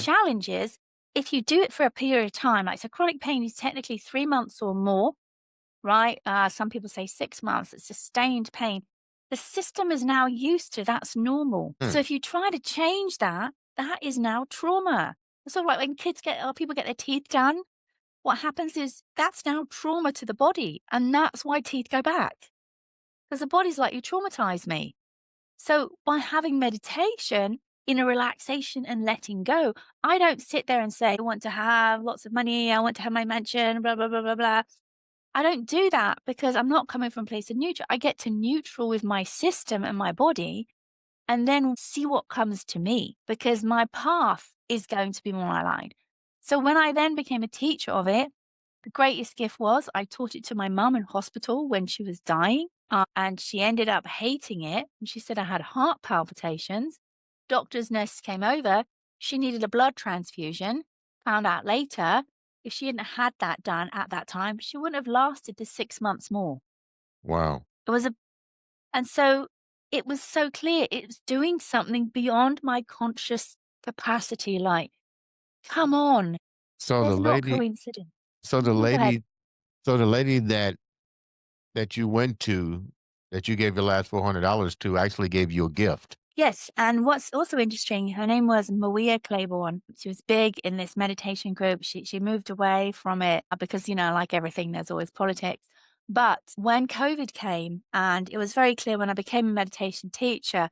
challenge is if you do it for a period of time, like so chronic pain is technically 3 months or more, right? Some people say 6 months, it's sustained pain. The system is now used to that's normal. Hmm. So if you try to change that, that is now trauma. It's all right when kids get or people get their teeth done. What happens is that's now trauma to the body. And that's why teeth go back. Because the body's like, you traumatized me. So by having meditation in a relaxation and letting go, I don't sit there and say, I want to have lots of money, I want to have my mansion, blah, blah, blah, blah, blah. I don't do that because I'm not coming from a place of neutral. I get to neutral with my system and my body and then see what comes to me because my path is going to be more aligned. So when I then became a teacher of it, the greatest gift was I taught it to my mum in hospital when she was dying, and she ended up hating it. And she said I had heart palpitations. Doctors, nurses came over. She needed a blood transfusion. Found out later, if she hadn't had that done at that time, she wouldn't have lasted the 6 months more. Wow. It was a, and so it was so clear it was doing something beyond my conscious capacity. Like, come on, So the there's not lady, coincidence. so the Mhm, go ahead. lady, so the lady that you went to, that you gave your last $400 to, actually gave you a gift. Yes, and what's also interesting, her name was Maria Claiborne. She was big in this meditation group. She moved away from it because, like everything, there's always politics. But when COVID came, and it was very clear when I became a meditation teacher,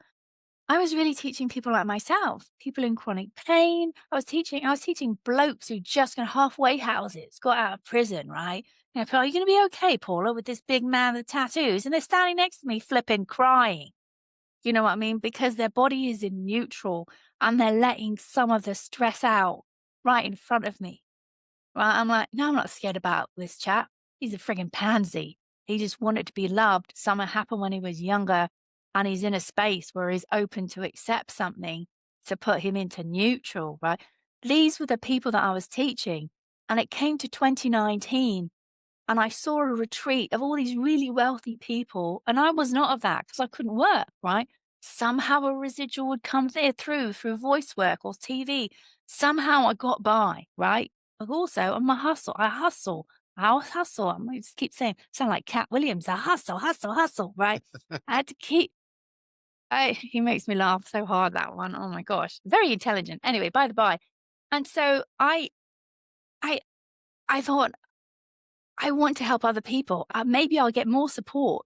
I was really teaching people like myself, people in chronic pain. I was teaching blokes who just got halfway houses, got out of prison, right? Are you going to be okay, Paula, with this big man with tattoos? And they're standing next to me, flipping, crying. You know what I mean? Because their body is in neutral and they're letting some of the stress out right in front of me. Right? I'm like, no, I'm not scared about this chap. He's a frigging pansy. He just wanted to be loved. Something happened when he was younger and he's in a space where he's open to accept something to put him into neutral, right? These were the people that I was teaching. And it came to 2019 and I saw a retreat of all these really wealthy people, and I was not of that because I couldn't work, right? Somehow a residual would come there through voice work or TV. Somehow I got by, right? But also I'm a hustle. I hustle. I hustle. I just keep saying, sound like Cat Williams. I hustle, hustle, hustle, right? I had to keep he makes me laugh so hard, that one. Oh my gosh. Very intelligent. Anyway, by the by. And so I I thought I want to help other people. Maybe I'll get more support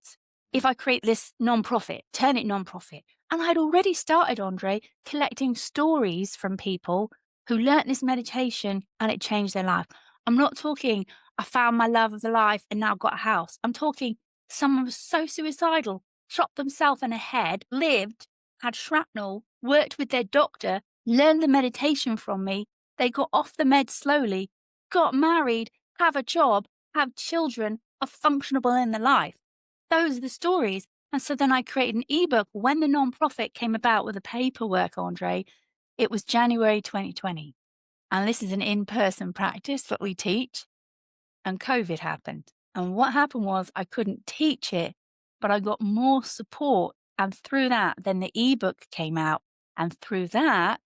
if I create this nonprofit, turn it nonprofit. And I'd already started, Andre, collecting stories from people who learnt this meditation and it changed their life. I'm not talking, I found my love of the life and now got a house. I'm talking, someone was so suicidal, shot themselves in the head, lived, had shrapnel, worked with their doctor, learned the meditation from me. They got off the meds slowly, got married, have a job, have children, are functionable in their life. Those are the stories. And so then I created an ebook. When the nonprofit came about with the paperwork, Andre, it was January 2020. And this is an in person practice that we teach. And COVID happened. And what happened was I couldn't teach it, but I got more support. And through that, then the ebook came out. And through that,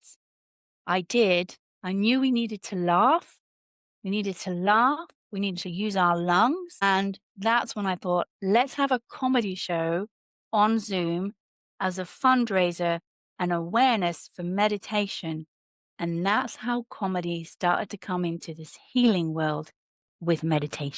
I knew we needed to laugh. We needed to laugh. We needed to use our lungs. And that's when I thought, let's have a comedy show on Zoom as a fundraiser and awareness for meditation. And that's how comedy started to come into this healing world with meditation.